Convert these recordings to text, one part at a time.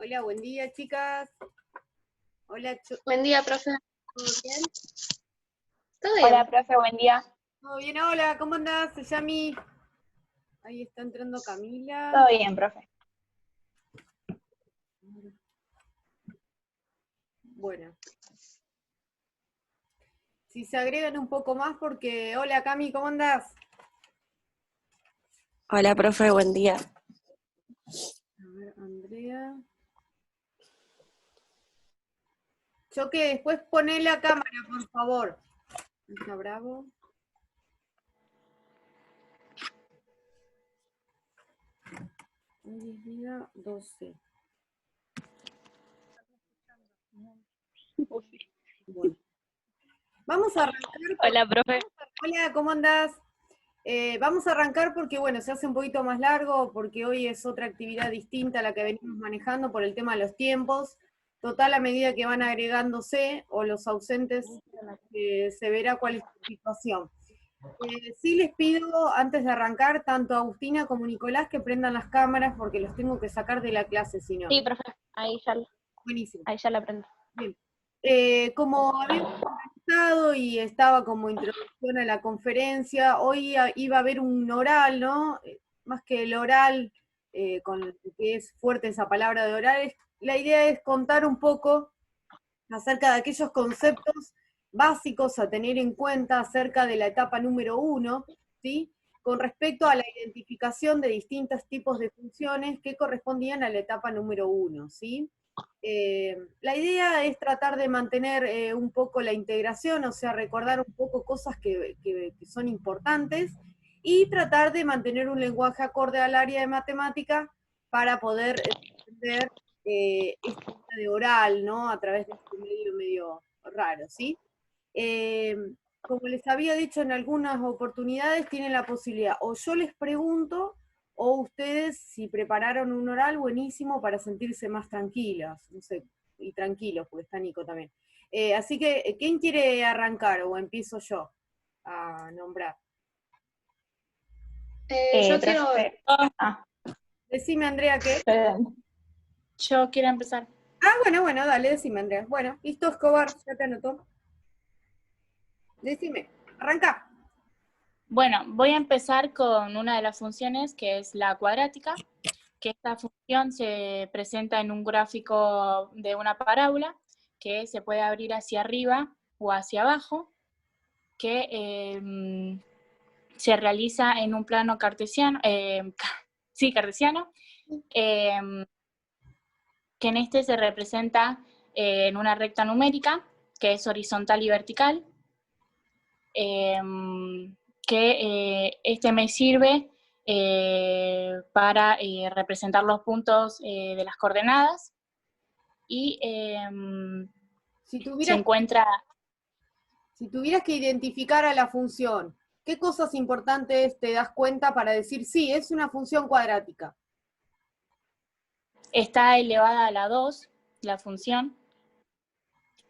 Hola, buen día, chicas. Hola, Buen día, profe. ¿todo bien? ¿Todo Hola, bien? profe, buen día. ¿Todo bien? Hola, ¿cómo andás, Yami? Ahí está entrando Camila. Todo bien, profe. Bueno, si se agregan un poco más porque... Hola, Cami, ¿cómo andás? Hola, profe, buen día. A ver, Andrea. Choque, después poné la cámara, por favor. Está bravo. Hoy es día 12. Bueno. Vamos a arrancar. Hola, profe. Hola, ¿cómo andás? Vamos a arrancar porque, bueno, se hace un poquito más largo, porque hoy es otra actividad distinta a la que venimos manejando por el tema de los tiempos. Total, a medida que van agregándose o los ausentes, se verá cuál es la situación. Sí les pido, antes de arrancar, tanto a Agustina como a Nicolás que prendan las cámaras porque los tengo que sacar de la clase, si no. Sí, profe, Buenísimo. ahí ya la aprendo. Bien. Como habíamos organizado y estaba como introducción a la conferencia, hoy iba a haber un oral, ¿no? Más que el oral, con lo que es fuerte esa palabra de oral, la idea es contar un poco acerca de aquellos conceptos básicos a tener en cuenta acerca de la etapa número 1, ¿sí? Con respecto a la identificación de distintos tipos de funciones que correspondían a la etapa número 1, ¿sí? La idea es tratar de mantener un poco la integración, o sea, recordar un poco cosas que son importantes y tratar de mantener un lenguaje acorde al área de matemática para poder entender esta de oral, ¿no? A través de este medio raro, ¿sí? Eh, Como les había dicho en algunas oportunidades, tienen la posibilidad, o yo les pregunto, o ustedes, si prepararon un oral, buenísimo para sentirse más tranquilas, no sé, y tranquilos, porque está Nico también. Así que, ¿quién quiere arrancar o empiezo yo a nombrar? Yo quiero... Profe. Decime, Andrea, ¿qué? Perdón. Yo quiero empezar. Ah, bueno, dale, decime, Andrea. Bueno, listo, Escobar, ya te anotó. Decime, arranca. Bueno, voy a empezar con una de las funciones, que es la cuadrática, que esta función se presenta en un gráfico de una parábola, que se puede abrir hacia arriba o hacia abajo, que se realiza en un plano cartesiano, cartesiano, que en este se representa en una recta numérica, que es horizontal y vertical, este me sirve para representar los puntos de las coordenadas, y Si se tuvieras encuentra... Si tuvieras que identificar a la función, ¿qué cosas importantes te das cuenta para decir, sí, es una función cuadrática? Está elevada a la 2, la función,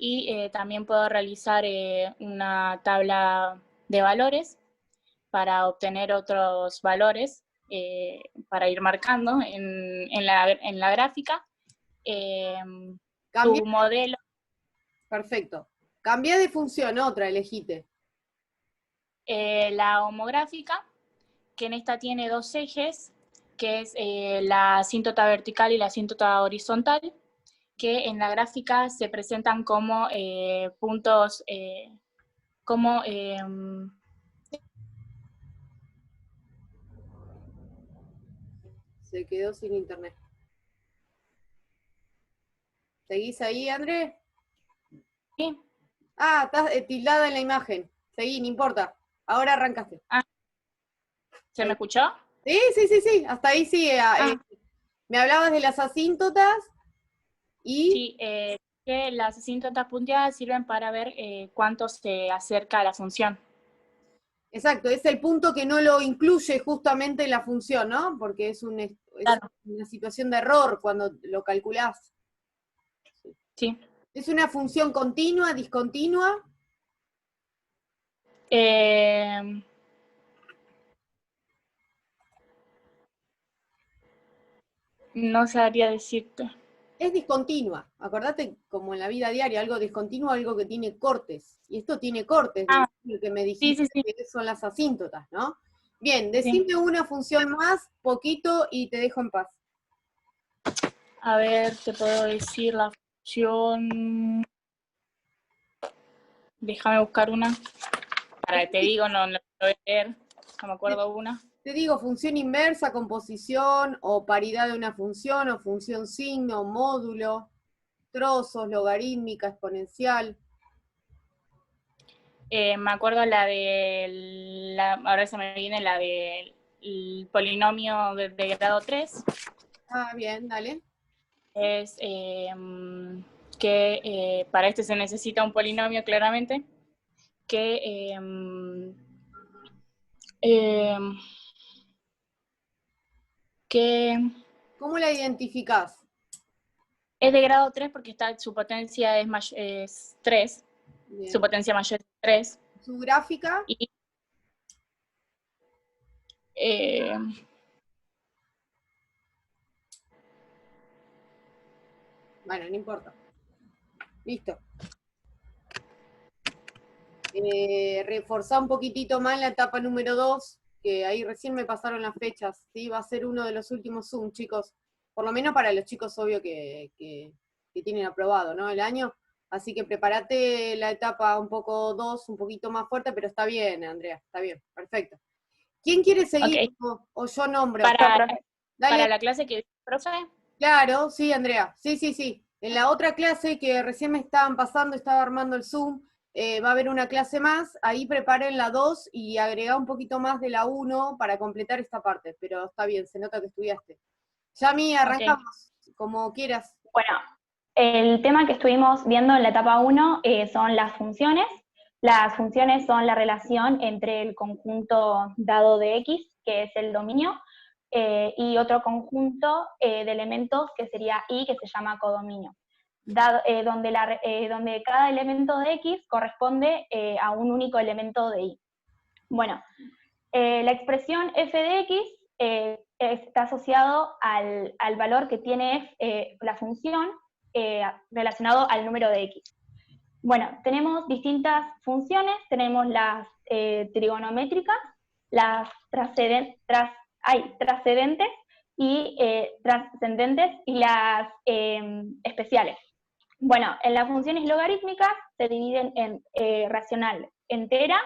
y también puedo realizar una tabla de valores para obtener otros valores para ir marcando en la gráfica. Cambia, Tu modelo... perfecto. Cambia de función, otra, elegite. La homográfica, que en esta tiene dos ejes, que es la asíntota vertical y la asíntota horizontal, que en la gráfica se presentan como puntos, como... Se quedó sin internet. ¿Seguís ahí, André? ¿sí? Ah, estás tildada en la imagen. Seguí, no importa. Ahora arrancaste. Ah, ¿se me Ahí. escuchó? Sí. Hasta ahí sí. Me hablabas de las asíntotas y... Sí, que las asíntotas punteadas sirven para ver cuánto se acerca a la función. Exacto, es el punto que no lo incluye justamente la función, ¿no? Porque es Claro. una situación de error cuando lo calculás. Sí. ¿Es una función continua, discontinua? No sabría decirte. es discontinua. Acordate, como en la vida diaria, algo discontinuo, algo que tiene cortes. Y esto tiene cortes, lo que me sí, dijiste sí, sí. que son las asíntotas, ¿no? Bien, Sí. decime una función más, poquito, y te dejo en paz. A ver, te puedo decir la función... Déjame buscar una. Para que te digo, no lo voy a leer. No me acuerdo una. Te digo, función inversa, composición, o paridad de una función, o función signo, módulo, trozos, logarítmica, exponencial. Me acuerdo la de... ahora se me viene la del polinomio de grado 3. Ah, bien, dale. Es que para este se necesita un polinomio, claramente, que ¿Cómo la identificás? es de grado 3 porque su potencia es 3, Bien. su potencia mayor es 3. ¿Su gráfica? Y bueno, no importa. Listo. Reforzá un poquitito más la etapa número 2, que ahí recién me pasaron las fechas, ¿sí? Va a ser uno de los últimos Zoom, chicos. Por lo menos para los chicos, obvio, que tienen aprobado, ¿no? El año. Así que prepárate la etapa un poco 2, un poquito más fuerte, pero está bien, Andrea, está bien, perfecto. ¿Quién quiere seguir? okay. O yo nombro. Para Dale. la clase que profe. Claro, sí, Andrea. Sí. En la otra clase que recién me estaban pasando, estaba armando el Zoom, va a haber una clase más, ahí preparen la 2 y agregá un poquito más de la 1 para completar esta parte, pero está bien, se nota que estudiaste. Yami, arrancamos, como quieras. Bueno, el tema que estuvimos viendo en la etapa 1 son las funciones. Las funciones son la relación entre el conjunto dado de X, que es el dominio, y otro conjunto de elementos que sería Y, que se llama codominio, donde cada elemento de X corresponde a un único elemento de Y. Bueno, la expresión f de X está asociado al valor que tiene la función relacionado al número de X. Bueno, tenemos distintas funciones, tenemos las trigonométricas, las trascendentes y trascendentes y las especiales. Bueno, en las funciones logarítmicas se dividen en racional entera,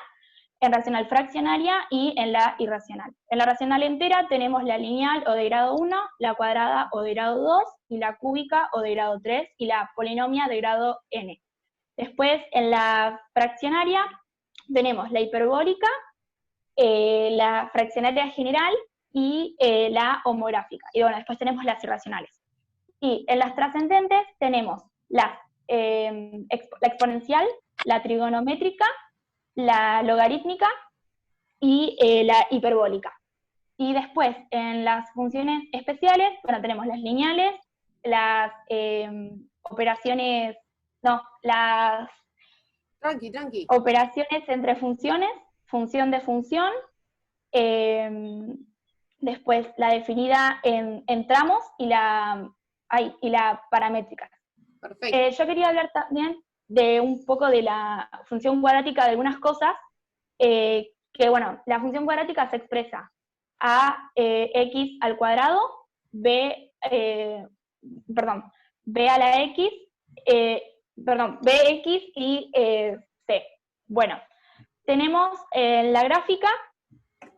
en racional fraccionaria y en la irracional. En la racional entera tenemos la lineal o de grado 1, la cuadrada o de grado 2, y la cúbica o de grado 3, y la polinomia de grado n. Después, en la fraccionaria tenemos la hiperbólica, la fraccionaria general y la homográfica. Y bueno, después tenemos las irracionales. Y en las trascendentes tenemos la exponencial, la trigonométrica, la logarítmica y la hiperbólica. Y después, en las funciones especiales, bueno, tenemos las lineales, las operaciones, no, las Tranqui. operaciones entre funciones, función de función, después la definida en tramos y la paramétrica. Perfecto. Yo quería hablar también de un poco de la función cuadrática de algunas cosas, que bueno, la función cuadrática se expresa a x al cuadrado, b a la x, bx y c. Bueno, tenemos en la gráfica,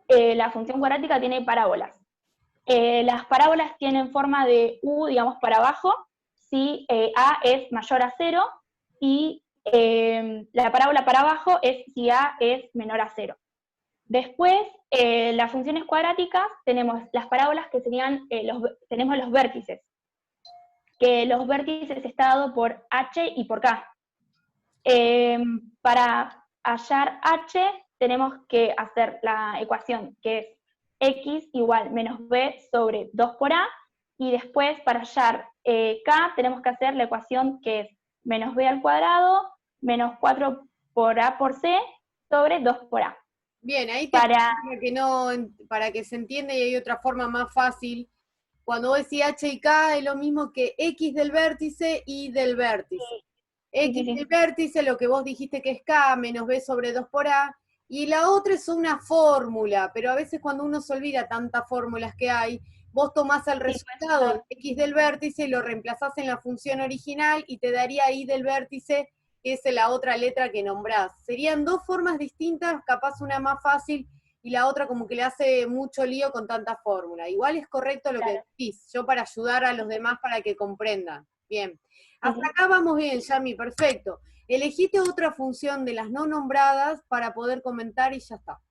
la función cuadrática tiene parábolas. Las parábolas tienen forma de U, digamos, para abajo, si a es mayor a 0, y la parábola para abajo es si a es menor a 0. Después, las funciones cuadráticas, tenemos las parábolas que serían, tenemos los vértices, que los vértices está dado por h y por k. Para hallar h, tenemos que hacer la ecuación, que es x igual menos b sobre 2 por a, y después para hallar k tenemos que hacer la ecuación que es menos b al cuadrado menos 4 por a por c sobre 2 por a. Bien, ahí te para que se entienda y hay otra forma más fácil. cuando vos decís H y K es lo mismo que X del vértice y del vértice. X del vértice, lo que vos dijiste que es K menos B sobre 2 por A, y la otra es una fórmula, pero a veces cuando uno se olvida tantas fórmulas que hay, vos tomás el resultado de X del vértice y lo reemplazás en la función original y te daría Y del vértice, que es la otra letra que nombrás. Serían dos formas distintas, capaz una más fácil y la otra como que le hace mucho lío con tanta fórmula. Igual es correcto lo que decís, yo para ayudar a los demás para que comprendan. Bien. Hasta acá vamos bien, Yami, perfecto. Elegiste otra función de las no nombradas para poder comentar y ya está.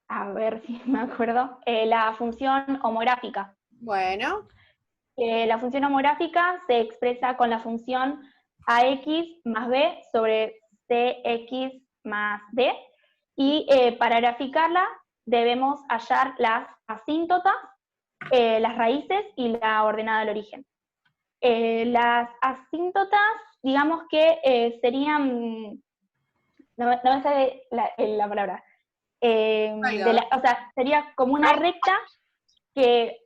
A ver si me acuerdo. La función homográfica. Bueno. La función homográfica se expresa con la función ax más b sobre cx más d, y para graficarla debemos hallar las asíntotas, las raíces y la ordenada del origen. Las asíntotas, digamos que serían, no me sale la palabra, o sea, sería como una recta que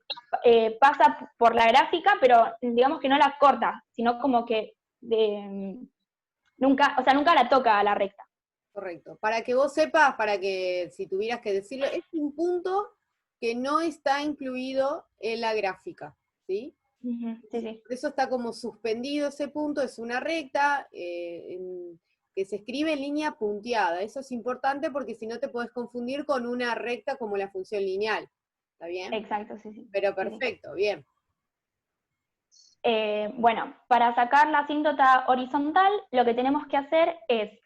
pasa por la gráfica, pero digamos que no la corta, sino como que nunca la toca a la recta. Correcto. Para que vos sepas, para que si tuvieras que decirlo, es un punto que no está incluido en la gráfica, ¿sí? Sí, sí. Por eso está como suspendido ese punto, es una recta que se escribe en línea punteada. Eso es importante porque si no te podés confundir con una recta como la función lineal. ¿Está bien? Exacto, sí, sí. Pero perfecto, sí. Bien. Bueno, para sacar la asíntota horizontal, lo que tenemos que hacer es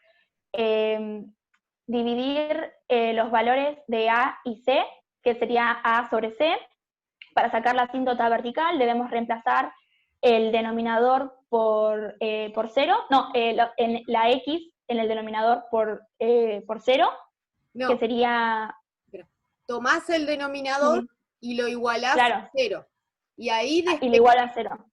dividir los valores de A y C, que sería A sobre C. Para sacar la asíntota vertical debemos reemplazar el denominador por 0, en la X en el denominador por 0, no. Que sería... Tomás el denominador y lo igualás a 0. Y ahí y lo igual a 0.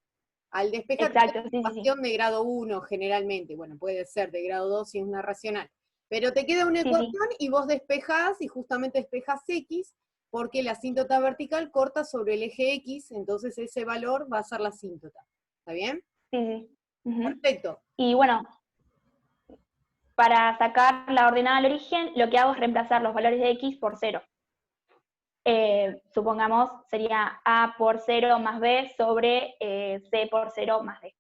Al despejar la ecuación de grado 1 generalmente, bueno, puede ser de grado 2 si es una racional, pero te queda una ecuación y vos despejás, y justamente despejás X, porque la asíntota vertical corta sobre el eje X, entonces ese valor va a ser la asíntota. ¿Está bien? Sí. Perfecto. Y bueno, para sacar la ordenada del origen, lo que hago es reemplazar los valores de X por 0. Supongamos, sería A por 0 más B sobre C por 0 más D.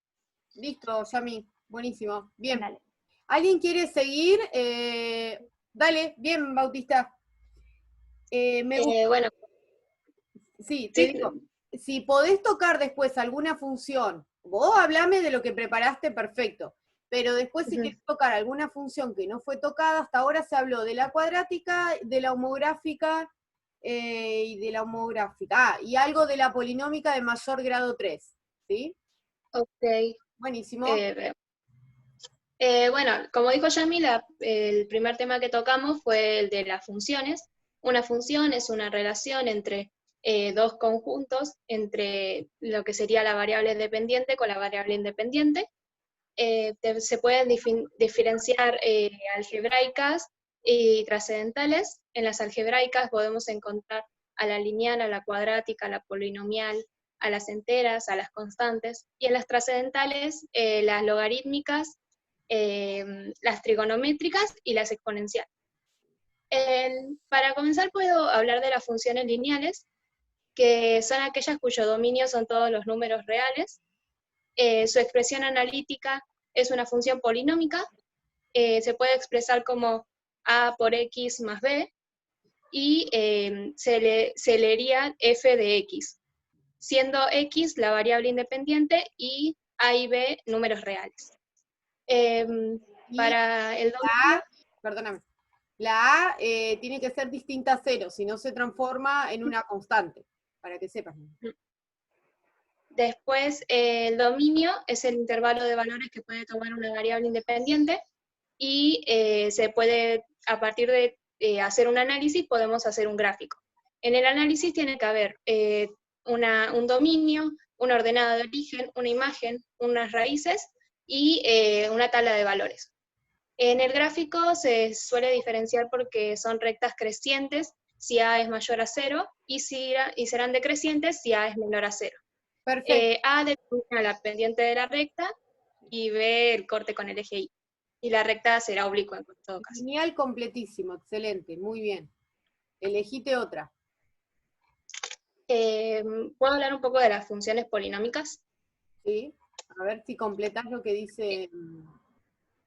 Listo, Yami. Buenísimo. Bien. Dale. ¿Alguien quiere seguir? Dale, bien, Bautista. Bueno. Sí, te digo, si podés tocar después alguna función, vos hablame de lo que preparaste, perfecto, pero después si querés tocar alguna función que no fue tocada, hasta ahora se habló de la cuadrática, de la homográfica y de la homográfica, y algo de la polinómica de mayor grado 3, ¿sí? Ok. Buenísimo. Bueno, como dijo Yami, el primer tema que tocamos fue el de las funciones. Una función es una relación entre dos conjuntos, entre lo que sería la variable dependiente con la variable independiente. Se pueden diferenciar algebraicas y trascendentales. En las algebraicas podemos encontrar a la lineal, a la cuadrática, a la polinomial, a las enteras, a las constantes, y en las trascendentales las logarítmicas, las trigonométricas y las exponenciales. Para comenzar puedo hablar de las funciones lineales, que son aquellas cuyo dominio son todos los números reales. Su expresión analítica es una función polinómica, se puede expresar como A por X más B, y se leería f de X, siendo X la variable independiente y A y B números reales. Para el dominio... Perdóname. La A tiene que ser distinta a 0, si no se transforma en una constante, para que sepas. Después, el dominio es el intervalo de valores que puede tomar una variable independiente, y se puede, a partir de hacer un análisis, podemos hacer un gráfico. En el análisis tiene que haber un dominio, una ordenada de origen, una imagen, unas raíces y una tabla de valores. En el gráfico se suele diferenciar porque son rectas crecientes si A es mayor a 0, y serán decrecientes si A es menor a 0. Perfecto. A determina la pendiente de la recta, y B el corte con el eje Y. Y la recta será oblicua en todo caso. Lineal completísimo, excelente, muy bien. Elegite otra. ¿Puedo hablar un poco de las funciones polinómicas? ¿Sí? A ver si completás lo que dice.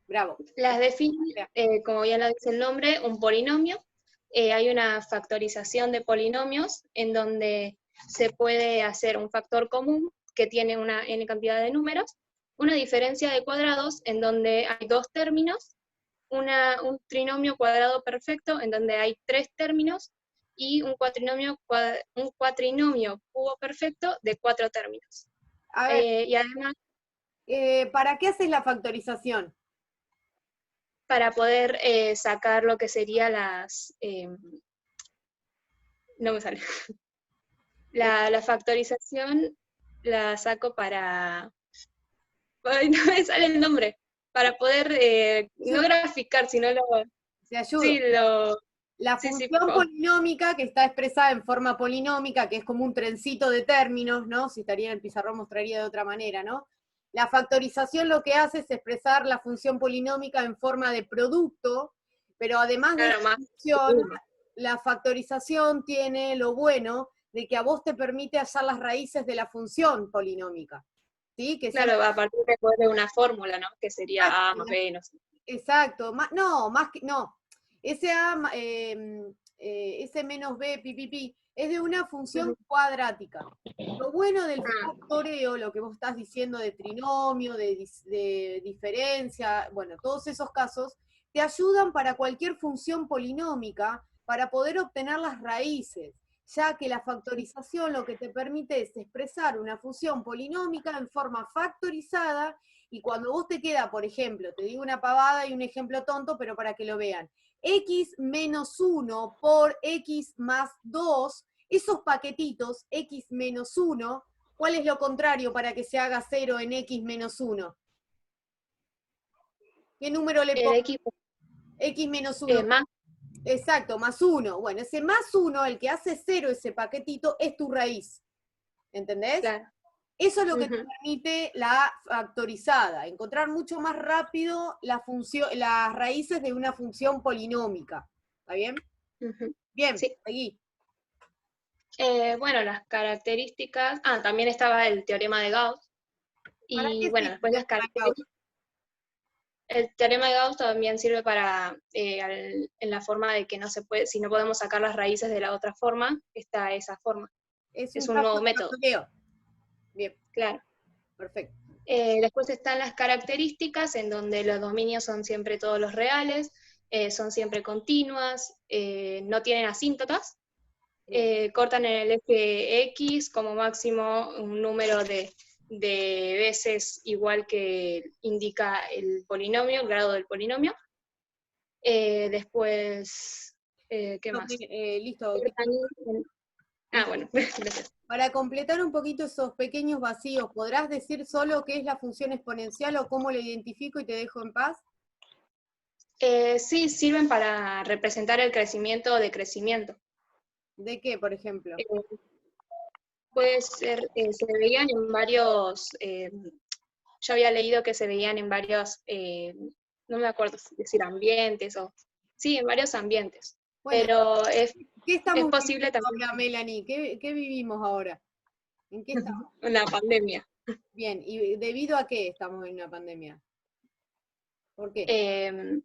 Bravo. Las define, como bien lo dice el nombre, un polinomio. Hay una factorización de polinomios en donde se puede hacer un factor común que tiene una n cantidad de números, una diferencia de cuadrados en donde hay dos términos, un trinomio cuadrado perfecto en donde hay tres términos, y un cuatrinomio cubo perfecto de 4 términos. A ver, Y además, ¿para qué haces la factorización? para poder sacar lo que sería no me sale. La factorización la saco para... Ay, no me sale el nombre. Para poder, no graficar, sino lo... Te ayudo. Sí, La sí, función por favor. polinómica, que está expresada en forma polinómica, que es como un trencito de términos, ¿no? Si estaría en el pizarrón mostraría de otra manera, ¿no? La factorización lo que hace es expresar la función polinómica en forma de producto, pero además de Claro, la más función, uno. la factorización tiene lo bueno de que a vos te permite hallar las raíces de la función polinómica, ¿sí? Que Claro, a partir de una fórmula, ¿no? Que sería A más B, no sé. exacto, no, más que, no, ese A, ese menos B, pi, es de una función cuadrática. Lo bueno del factoreo, lo que vos estás diciendo de trinomio, de diferencia, bueno, todos esos casos, te ayudan para cualquier función polinómica para poder obtener las raíces, ya que la factorización lo que te permite es expresar una función polinómica en forma factorizada. Y cuando vos te queda, por ejemplo, te digo una pavada y un ejemplo tonto, pero para que lo vean, x menos 1 por x más 2, esos paquetitos, x menos 1, ¿cuál es lo contrario para que se haga 0 en x menos 1? ¿Qué número le pongo? X menos 1. Más. Exacto, más 1. Bueno, ese más 1, el que hace 0 ese paquetito, es tu raíz. ¿Entendés? Claro. Eso es lo que te permite la factorizada, encontrar mucho más rápido las raíces de una función polinómica. ¿Está bien? Bien, Sí. seguí. Bueno, las características... también estaba el teorema de Gauss. Y bueno, después las características... El teorema de Gauss también sirve para, en la forma de que no se puede, si no podemos sacar las raíces de la otra forma, está esa forma. Es un nuevo método. Bien. Claro. Perfecto. Después están las características, en donde los dominios son siempre todos los reales, son siempre continuas, no tienen asíntotas, cortan en el eje X como máximo un número de veces igual que indica el polinomio, el grado del polinomio. Después, ¿qué más? Listo. Bueno, gracias. Para completar un poquito esos pequeños vacíos, ¿podrás decir solo qué es la función exponencial o cómo la identifico y te dejo en paz? Sí, sirven para representar el crecimiento o decrecimiento. ¿De qué, por ejemplo? Puede ser, se veían en varios, yo había leído que se veían en varios, no me acuerdo si decir ambientes o, sí, en varios ambientes. Bueno, pero ¿qué estamos es posible viviendo también ahora, Melanie? ¿Qué vivimos ahora? ¿En qué estamos? una pandemia. Bien, ¿y debido a qué estamos en una pandemia? ¿Por qué?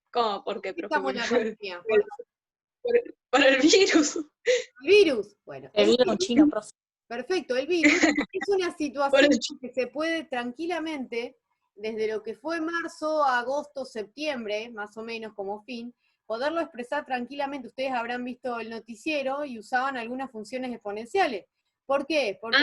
¿Cómo? ¿Por qué, ¿Por qué profe? estamos en una pandemia? Por el virus. El virus. Bueno, El virus un chino, profe. perfecto, el virus es una situación que se puede tranquilamente, desde lo que fue marzo, agosto, septiembre, más o menos como fin, poderlo expresar tranquilamente. Ustedes habrán visto el noticiero y usaban algunas funciones exponenciales. ¿Por qué? Porque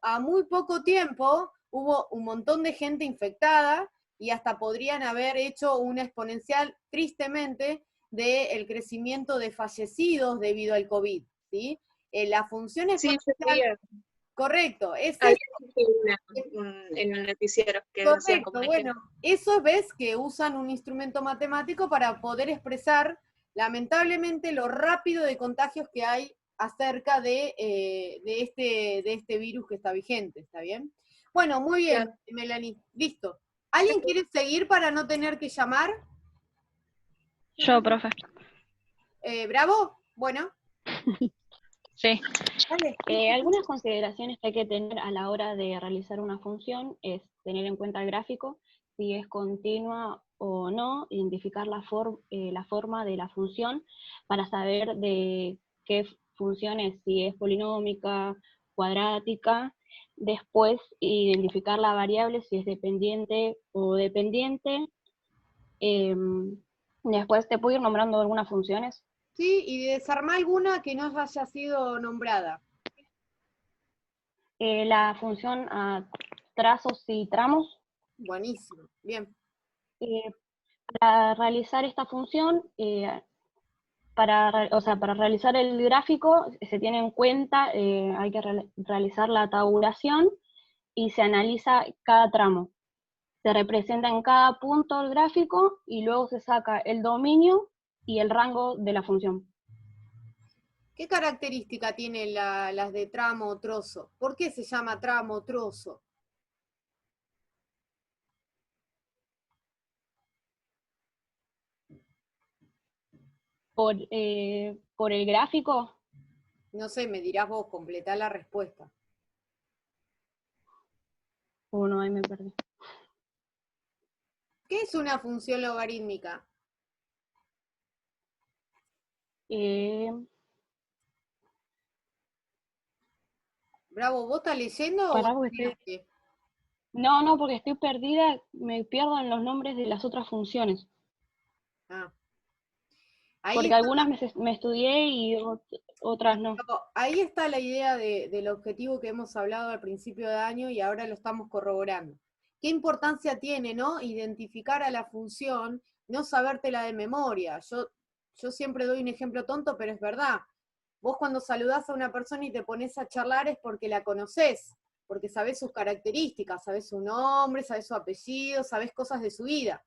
a muy poco tiempo hubo un montón de gente infectada y hasta podrían haber hecho una exponencial, tristemente, del crecimiento de fallecidos debido al COVID, ¿sí? La función exponencial, correcto, es en el noticiero que correcto, bueno, eso ves que usan un instrumento matemático para poder expresar lamentablemente lo rápido de contagios que hay acerca de este virus que está vigente, ¿está bien? Bueno, muy bien, Claro. Melanie, listo. ¿Alguien quiere seguir para no tener que llamar? Yo, profe. ¿Bravo? Bueno, Sí. dale. Algunas consideraciones que hay que tener a la hora de realizar una función es tener en cuenta el gráfico, si es continua o no, identificar la forma de la función para saber de qué función es, si es polinómica, cuadrática, después identificar la variable, si es dependiente o dependiente. Después te puedo ir nombrando algunas funciones. Sí, y desarmar alguna que no haya sido nombrada. La función a trazos y tramos. Buenísimo, bien. Para realizar esta función, para realizar el gráfico, se tiene en cuenta, hay que realizar la tabulación y se analiza cada tramo. Se representa en cada punto el gráfico y luego se saca el dominio y el rango de la función. ¿Qué característica tienen las de tramo o trozo? ¿Por qué se llama tramo o trozo? Por el gráfico, No sé, me dirás vos, completá la respuesta. uno, ahí me perdí. ¿Qué es una función logarítmica? Bravo, ¿vos estás leyendo o Pará, porque estudiaste? No, porque estoy perdida, me pierdo en los nombres de las otras funciones. Ah. Ahí Porque está, algunas me estudié y otras no. ahí está la idea del objetivo que hemos hablado al principio de año y ahora lo estamos corroborando. ¿Qué importancia tiene, no? Identificar a la función, no sabértela de memoria. Yo siempre doy un ejemplo tonto, pero es verdad. Vos cuando saludás a una persona y te pones a charlar es porque la conocés, porque sabés sus características, sabés su nombre, sabés su apellido, sabés cosas de su vida.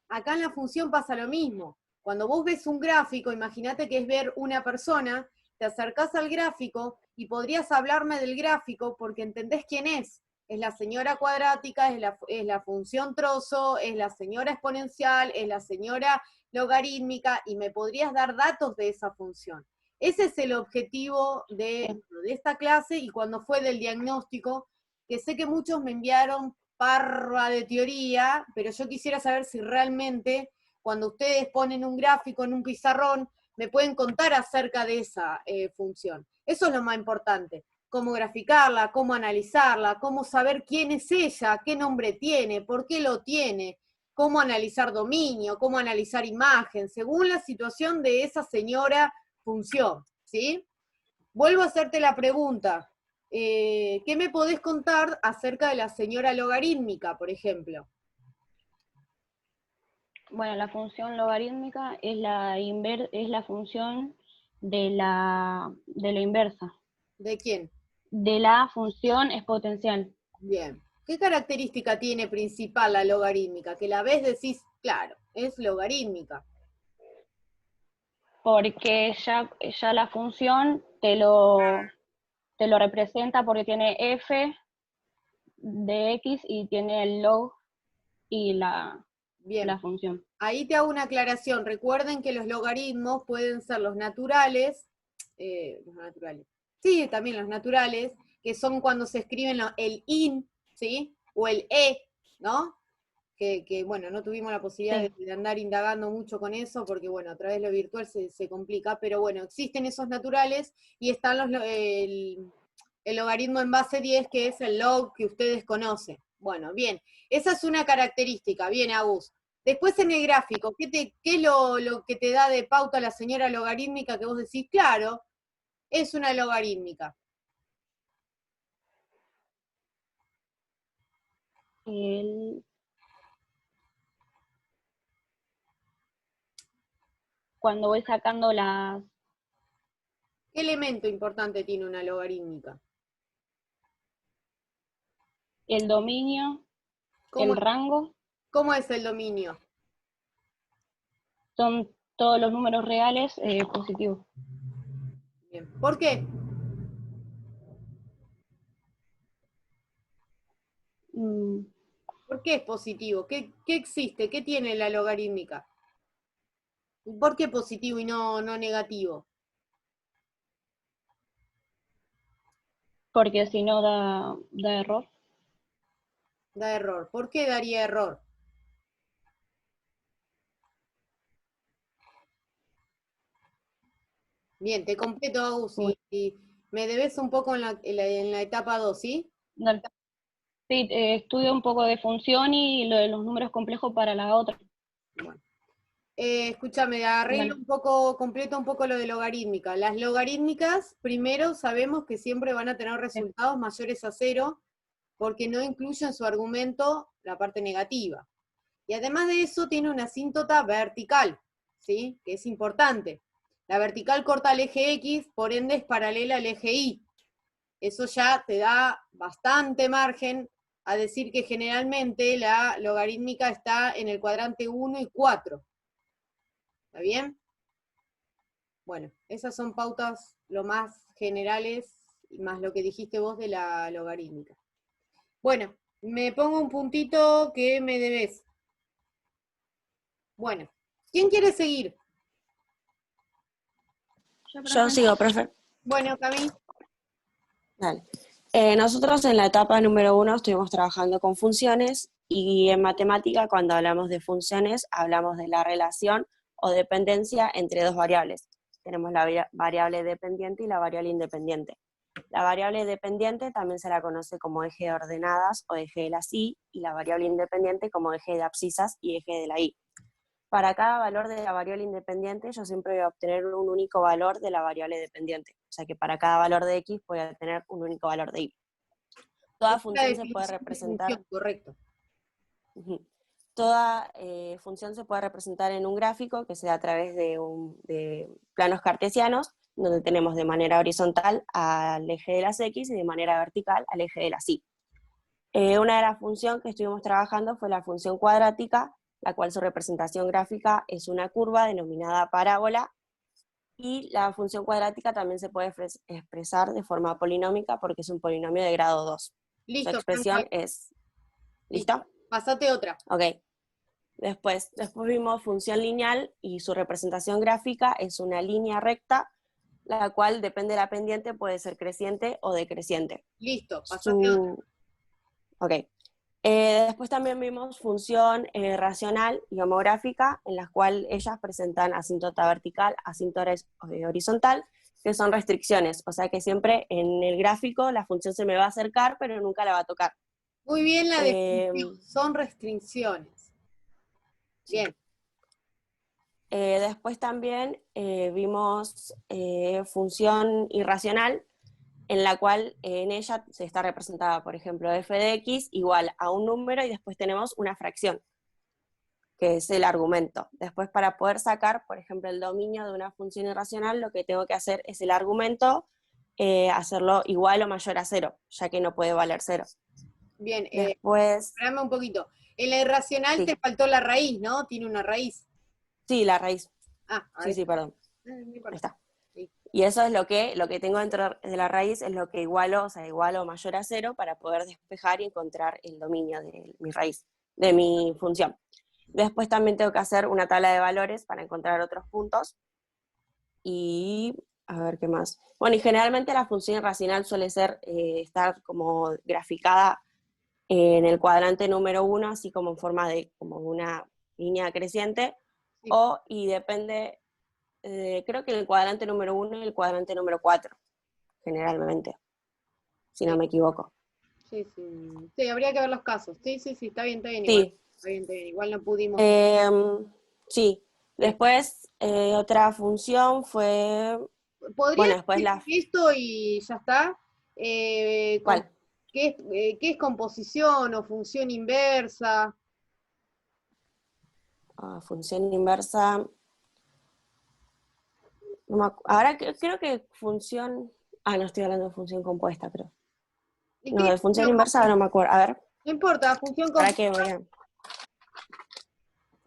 Acá en la función pasa lo mismo. Cuando vos ves un gráfico, imagínate que es ver una persona, te acercás al gráfico y podrías hablarme del gráfico porque entendés quién es. Es la señora cuadrática, es la función trozo, es la señora exponencial, es la señora logarítmica, y me podrías dar datos de esa función. Ese es el objetivo de esta clase, y cuando fue del diagnóstico, que sé que muchos me enviaron parra de teoría, pero yo quisiera saber si realmente cuando ustedes ponen un gráfico en un pizarrón, me pueden contar acerca de esa función. Eso es lo más importante. Cómo graficarla, cómo analizarla, cómo saber quién es ella, qué nombre tiene, por qué lo tiene, cómo analizar dominio, cómo analizar imagen, según la situación de esa señora función, ¿sí? Vuelvo a hacerte la pregunta. ¿Qué me podés contar acerca de la señora logarítmica, por ejemplo? Bueno, la función logarítmica es la función de la inversa. ¿De quién? De la función exponencial. Bien. ¿Qué característica tiene principal la logarítmica? Que la ves decís, claro, es logarítmica. Porque ya la función te lo representa porque tiene f de x y tiene el log y la Bien. función. Ahí te hago una aclaración. Recuerden que los logaritmos pueden ser los naturales, sí, también los naturales, que son cuando se escriben el in, ¿sí? O el e, ¿no? Que bueno, no tuvimos la posibilidad Sí. de andar indagando mucho con eso, porque bueno, a través de lo virtual se complica, pero bueno, existen esos naturales y están el logaritmo en base 10, que es el log que ustedes conocen. Bueno, bien, esa es una característica, bien, Agus. Después en el gráfico, ¿qué es lo que te da de pauta la señora logarítmica que vos decís? Claro, es una logarítmica. Cuando voy sacando las... ¿Qué elemento importante tiene una logarítmica? El dominio, el rango. ¿Cómo es el dominio? Son todos los números reales positivos. Bien. ¿Por qué? Mm, ¿Por qué es positivo? ¿Qué existe? ¿Qué tiene la logarítmica? ¿Por qué positivo y no negativo? porque si no da error. Da error. ¿Por qué daría error? Bien, te completo, Agus, y me debes un poco en la etapa 2, ¿sí? Dale. Sí, estudio un poco de función y lo de los números complejos para la otra. Bueno. Escúchame, arreglo Dale. un poco, completo un poco lo de logarítmica. Las logarítmicas, primero sabemos que siempre van a tener resultados mayores a 0 porque no incluyen en su argumento la parte negativa. Y además de eso tiene una asíntota vertical, ¿sí? Que es importante. La vertical corta el eje X, por ende es paralela al eje Y. Eso ya te da bastante margen a decir que generalmente la logarítmica está en el cuadrante 1 y 4. ¿Está bien? Bueno, esas son pautas lo más generales, más lo que dijiste vos de la logarítmica. Bueno, me pongo un puntito que me debes. Bueno, ¿quién quiere seguir? Yo sigo, profe. Bueno, Cami. Dale. Nosotros en la etapa número 1 estuvimos trabajando con funciones y en matemática cuando hablamos de funciones hablamos de la relación o dependencia entre dos variables. Tenemos la variable dependiente y la variable independiente. La variable dependiente también se la conoce como eje de ordenadas o eje de las Y, y la variable independiente como eje de abscisas y eje de la Y. Para cada valor de la variable independiente, yo siempre voy a obtener un único valor de la variable dependiente. O sea que para cada valor de X voy a tener un único valor de Y. Toda función se puede representar. Correcto. Toda función se puede representar en un gráfico que se da a través de planos cartesianos, donde tenemos de manera horizontal al eje de las X y de manera vertical al eje de las Y. Una de las funciones que estuvimos trabajando fue la función cuadrática, la cual su representación gráfica es una curva denominada parábola, y la función cuadrática también se puede expresar de forma polinómica porque es un polinomio de grado 2. Listo. Su expresión es... ¿Listo? Pasate otra. Ok. Después vimos función lineal y su representación gráfica es una línea recta, la cual depende de la pendiente, puede ser creciente o decreciente. Listo, pasate otra. Ok. Después también vimos función racional y homográfica, en las cuales ellas presentan asíntota vertical, asíntota horizontal, que son restricciones. O sea que siempre en el gráfico la función se me va a acercar, pero nunca la va a tocar. Muy bien la definición, son restricciones. Bien. Después también vimos función irracional, en la cual en ella se está representada, por ejemplo, f de x igual a un número y después tenemos una fracción, que es el argumento. Después para poder sacar, por ejemplo, el dominio de una función irracional, lo que tengo que hacer es el argumento, hacerlo igual o mayor a 0, ya que no puede valer 0. Bien, después... Espérame un poquito. En la irracional sí. Te faltó la raíz, ¿no? Tiene una raíz. Sí, la raíz. Sí, perdón. Ahí está. Sí. Y eso es lo que tengo dentro de la raíz, es lo que igualo, o sea, igual o mayor a 0 para poder despejar y encontrar el dominio de mi raíz, de mi función. Después también tengo que hacer una tabla de valores para encontrar otros puntos. Y a ver qué más. Bueno, y generalmente la función irracional suele ser estar como graficada en el cuadrante número 1, así como en forma de como una línea creciente, sí. Y depende, creo que en el cuadrante número 1 y el cuadrante número 4, generalmente, si no me equivoco. Sí, habría que ver los casos. Sí, está bien, igual. Sí. Está bien, igual no pudimos. Sí, después otra función fue... ¿Podrías después esto y ya está? ¿Cuál? ¿Qué es composición o función inversa? Función inversa... Ahora creo que función... no estoy hablando de función compuesta, pero... No, de función inversa no me acuerdo. A ver. No importa, función compuesta. ¿Para qué?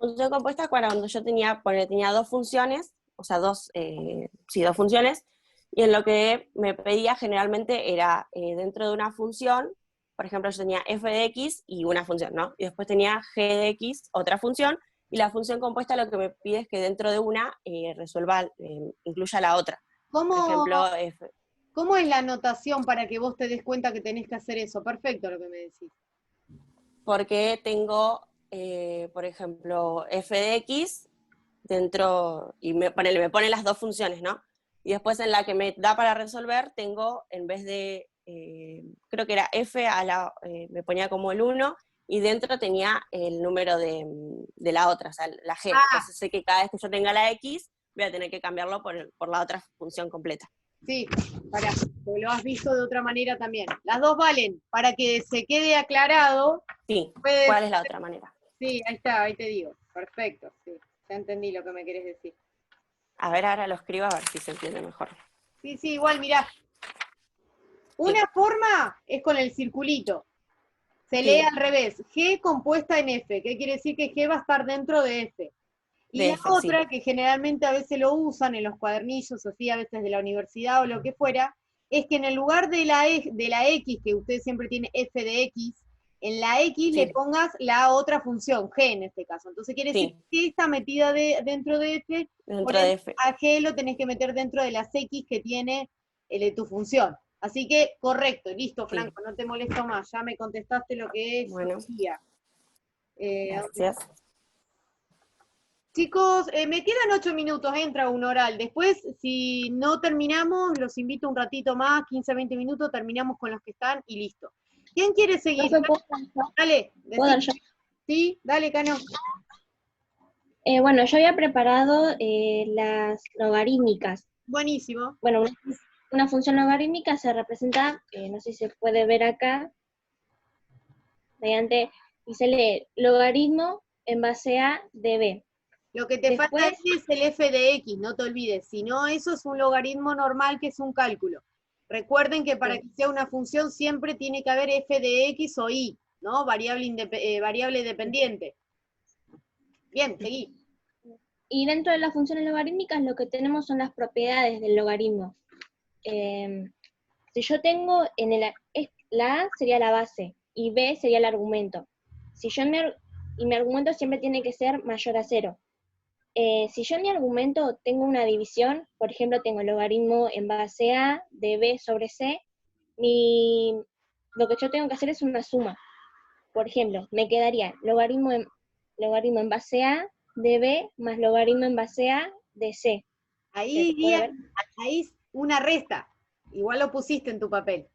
Función compuesta cuando yo tenía dos funciones, o sea, dos funciones, y en lo que me pedía generalmente era dentro de una función, por ejemplo, yo tenía f de x y una función, ¿no? Y después tenía g de x, otra función, y la función compuesta lo que me pide es que dentro de una incluya la otra. Por ¿Cómo, ejemplo, ¿Cómo es la notación para que vos te des cuenta que tenés que hacer eso? Perfecto lo que me decís. porque tengo, por ejemplo, f de x dentro, y me pone las dos funciones, ¿no? Y después en la que me da para resolver, tengo, en vez de, creo que era f, me ponía como el 1, y dentro tenía el número de la otra, o sea, la g. Entonces sé que cada vez que yo tenga la x, voy a tener que cambiarlo por la otra función completa. Sí, pará, porque lo has visto de otra manera también. Las dos valen, para que se quede aclarado. Sí, puedes... ¿cuál es la otra manera? Sí, ahí está, ahí te digo. Perfecto, sí, ya entendí lo que me querés decir. A ver, ahora lo escribo a ver si se entiende mejor. Sí, igual, mirá. Una forma es con el circulito. Se lee al revés. G compuesta en F. ¿Qué quiere decir? Que G va a estar dentro de F. Y la otra, que generalmente a veces lo usan en los cuadernillos, o sí, a veces de la universidad o lo que fuera, es que en el lugar de la X, que usted siempre tiene F de X, en la X le pongas la otra función, G en este caso. Entonces quiere decir que está metida dentro de F, a G lo tenés que meter dentro de las X que tiene tu función. Así que, correcto, listo, Franco, no te molesto más, ya me contestaste lo que es. Bueno, gracias. Chicos, me quedan 8 minutos, entra un oral. Después, si no terminamos, los invito un ratito más, 15, 20 minutos, terminamos con los que están y listo. ¿Quién quiere seguir? Dale, sí, dale, Cano. Bueno, yo había preparado las logarítmicas. Buenísimo. Bueno, una función logarítmica se representa, no sé si se puede ver acá, mediante, y se lee logaritmo en base a de b. Lo que te falta decir es el f de x, no te olvides. Si no, eso es un logaritmo normal que es un cálculo. Recuerden que para que sea una función siempre tiene que haber f de x o y, ¿no? Variable dependiente. Bien, seguí. Y dentro de las funciones logarítmicas lo que tenemos son las propiedades del logaritmo. Si yo tengo, la A sería la base, y B sería el argumento. Y mi argumento siempre tiene que ser mayor a 0. Si yo en mi argumento tengo una división, por ejemplo, tengo el logaritmo en base a de b sobre c, lo que yo tengo que hacer es una suma. Por ejemplo, me quedaría logaritmo en base a de b más logaritmo en base a de c. Ahí una resta. Igual lo pusiste en tu papel.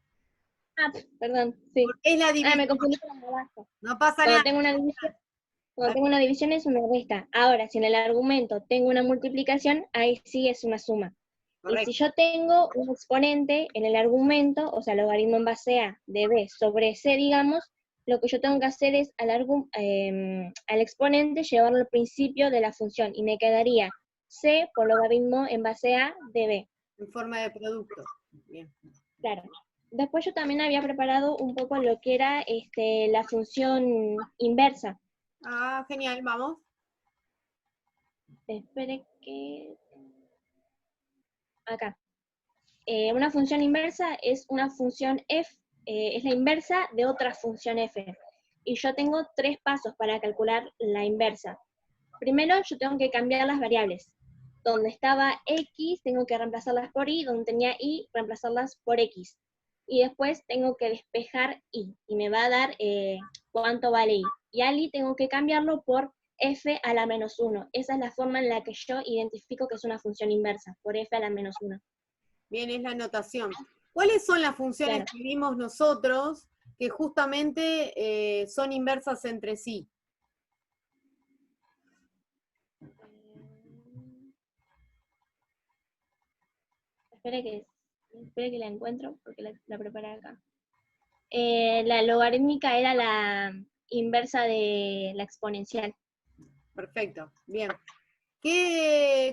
Ah, perdón, sí. Porque es la división. Me confundí con la base. No pasa nada. Cuando tengo una división es una resta. Ahora, si en el argumento tengo una multiplicación, ahí sí es una suma. Correcto. Y si yo tengo un exponente en el argumento, o sea, logaritmo en base a de b sobre c, digamos, lo que yo tengo que hacer es al exponente llevarlo al principio de la función, y me quedaría c por logaritmo en base a de b. En forma de producto. Bien. Claro. Después yo también había preparado un poco lo que era la función inversa. Ah, genial, vamos. Espere que... Acá. Una función inversa es una función f, es la inversa de otra función f. Y yo tengo 3 pasos para calcular la inversa. Primero, yo tengo que cambiar las variables. Donde estaba x, tengo que reemplazarlas por y, donde tenía y, reemplazarlas por x. Y después tengo que despejar y me va a dar cuánto vale y. Y al y tengo que cambiarlo por f a la menos 1. Esa es la forma en la que yo identifico que es una función inversa, por f a la menos 1. Bien, es la notación. ¿Cuáles son las funciones que vimos nosotros que justamente son inversas entre sí? Espere que la encuentro, porque la preparé acá. La logarítmica era la inversa de la exponencial. Perfecto, bien.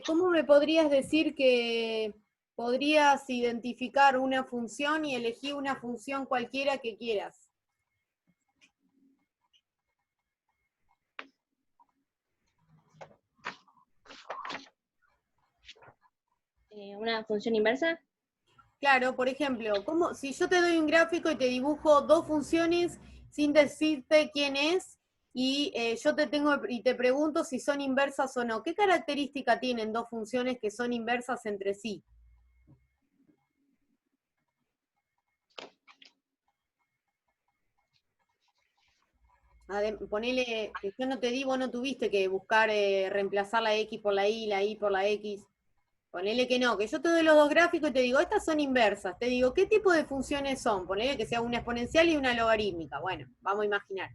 ¿Cómo me podrías decir que podrías identificar una función y elegir una función cualquiera que quieras? Una función inversa. Claro, por ejemplo, si yo te doy un gráfico y te dibujo dos funciones sin decirte quién es, y yo te pregunto si son inversas o no, ¿qué característica tienen dos funciones que son inversas entre sí? Ponele, que yo no te di, vos no tuviste que buscar reemplazar la X por la Y por la X. Ponele que no, que yo te doy los dos gráficos y te digo, estas son inversas. Te digo, ¿qué tipo de funciones son? Ponele que sea una exponencial y una logarítmica. Bueno, vamos a imaginar.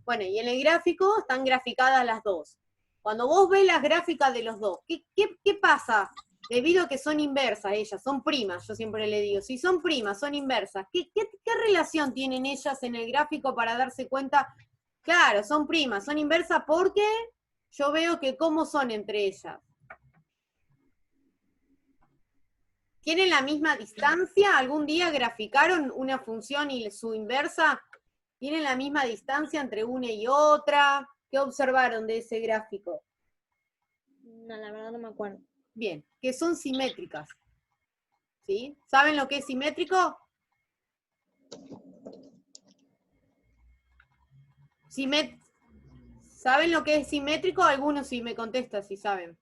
Bueno, y en el gráfico están graficadas las dos. Cuando vos ves las gráficas de los dos, ¿qué pasa? Debido a que son inversas ellas, son primas, yo siempre le digo. Si son primas, son inversas, ¿qué relación tienen ellas en el gráfico para darse cuenta? Claro, son primas, son inversas porque yo veo que cómo son entre ellas. ¿Tienen la misma distancia? ¿Algún día graficaron una función y su inversa? ¿Tienen la misma distancia entre una y otra? ¿Qué observaron de ese gráfico? No, la verdad no me acuerdo. Bien, que son simétricas. ¿Sí? ¿Saben lo que es simétrico? ¿Saben lo que es simétrico? Algunos sí me contestan si saben.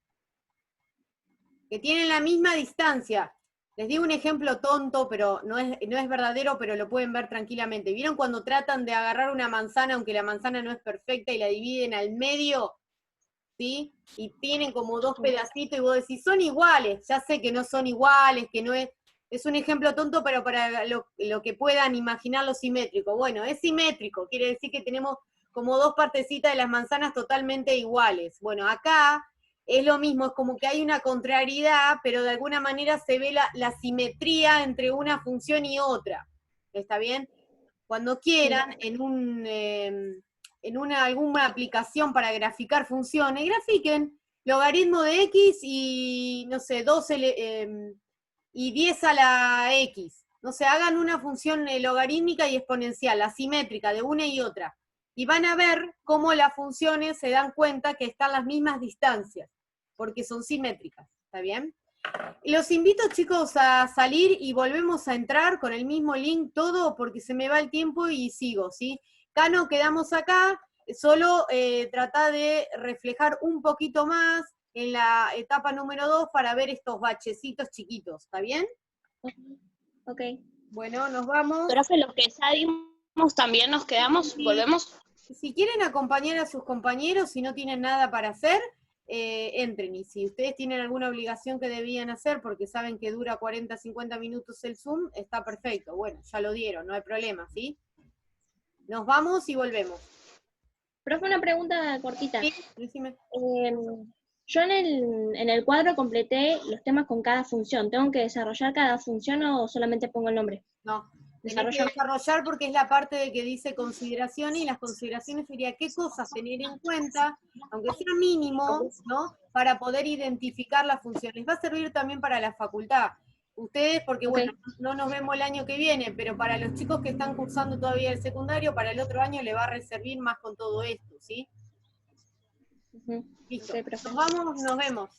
Que tienen la misma distancia. Les digo un ejemplo tonto, pero no es verdadero, pero lo pueden ver tranquilamente. ¿Vieron cuando tratan de agarrar una manzana, aunque la manzana no es perfecta, y la dividen al medio? ¿Sí? Y tienen como dos pedacitos, y vos decís, son iguales. Ya sé que no son iguales, que no es... Es un ejemplo tonto, pero para lo que puedan imaginar lo simétrico. Bueno, es simétrico, quiere decir que tenemos como dos partecitas de las manzanas totalmente iguales. Bueno, acá es lo mismo, es como que hay una contrariedad, pero de alguna manera se ve la simetría entre una función y otra. ¿Está bien? Cuando quieran, alguna aplicación para graficar funciones, grafiquen logaritmo de x y, no sé, 12 y 10 a la x. No sé, hagan una función logarítmica y exponencial, asimétrica, de una y otra. Y van a ver cómo las funciones se dan cuenta que están las mismas distancias, porque son simétricas, ¿está bien? Los invito, chicos, a salir y volvemos a entrar con el mismo link todo, porque se me va el tiempo y sigo, ¿sí? Cano, quedamos acá, solo trata de reflejar un poquito más en la etapa número 2 para ver estos bachecitos chiquitos, ¿está bien? Ok. Bueno, nos vamos. Profe, los que ya dimos también nos quedamos, Sí. volvemos. Si quieren acompañar a sus compañeros, si no tienen nada para hacer, entren. Y si ustedes tienen alguna obligación que debían hacer, porque saben que dura 40, 50 minutos el Zoom, está perfecto. Bueno, ya lo dieron, no hay problema, ¿sí? Nos vamos y volvemos. Profe, una pregunta cortita. Sí, decime. Yo en el cuadro completé los temas con cada función. ¿Tengo que desarrollar cada función o solamente pongo el nombre? No, tenés que desarrollar porque es la parte de que dice consideraciones, y las consideraciones sería qué cosas tener en cuenta, aunque sea mínimo, ¿no? Para poder identificar las funciones. Va a servir también para la facultad. Ustedes, porque bueno, no nos vemos el año que viene, pero para los chicos que están cursando todavía el secundario, para el otro año le va a servir más con todo esto, ¿sí? Listo. Okay, profe. Nos vamos, nos vemos.